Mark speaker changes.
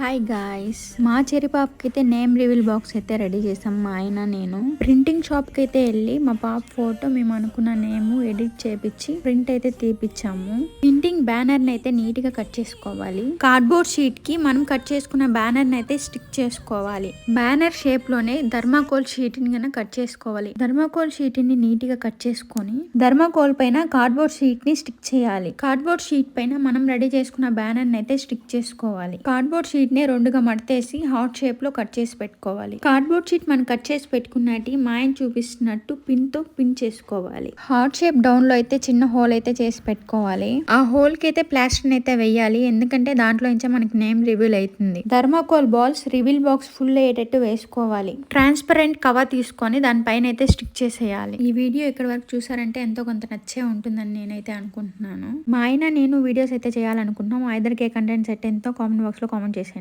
Speaker 1: Hi guys, మా చెరిపాపకి అయితే name reveal box అయితే రెడీ చేసాం. మా ఆయన నేను ప్రింటింగ్ షాప్ కి అయితే వెళ్ళి మా పాప ఫోటో మేము అనుకున్న నేమ్ ఎడిట్ చేపించి ప్రింట్ అయితే తీపిచ్చాము. ప్రింటింగ్ బ్యానర్ ని అయితే నీట్ గా కట్ చేసుకోవాలి. కార్డ్బోర్డ్ షీట్ కి మనం కట్ చేసుకున్న బ్యానర్ ని అయితే స్టిక్ చేసుకోవాలి. బ్యానర్ షేప్ లోనే థర్మాకోల్ షీట్ ని గన కట్ చేసుకోవాలి. థర్మాకోల్ షీట్ ని నీట్ గా కట్ చేసుకొని థర్మాకోల్ పైన కార్డ్బోర్డ్ షీట్ ని స్టిక్ చేయాలి. కార్డ్బోర్డ్ షీట్ పైన మనం రెడీ చేసుకున్న బ్యానర్ ని అయితే స్టిక్ చేసుకోవాలి. కార్డ్బోర్డ్ షీట్ ని రెండుగా మడతేసి హార్ట్ షేప్ లో కట్ చేసి పెట్టుకోవాలి. కార్డ్బోర్డ్ షీట్ మనం కట్ చేసి పెట్టుకున్నట్టు మా ఆయన చూపిస్తున్నట్టు పిన్ తో పిన్ చేసుకోవాలి. హార్ట్ షేప్ డౌన్ లో అయితే చిన్న హోల్ అయితే చేసి పెట్టుకోవాలి. ఆ హోల్ కి అయితే ప్లాస్టర్ అయితే వేయాలి, ఎందుకంటే దాంట్లో నుంచి మనకి నేమ్ రివీల్ అవుతుంది. Thermocol balls reveal box full అయ్యేటట్టు వేసుకోవాలి. ట్రాన్స్పరెంట్ కవర్ తీసుకొని దానిపైన అయితే స్టిక్ చేసేయాలి. ఈ వీడియో ఇక్కడ వరకు చూసారంటే ఎంతో కొంత నచ్చే ఉంటుందని నేనైతే అనుకుంటున్నాను. మా ఆయన నేను వీడియోస్ అయితే చేయాలనుకుంటున్నాం. ఐదర్ కే కంటెంట్ సెట్ ఎంతో కామెంట్ బాక్స్ లో కామెంట్ చేసేయండి.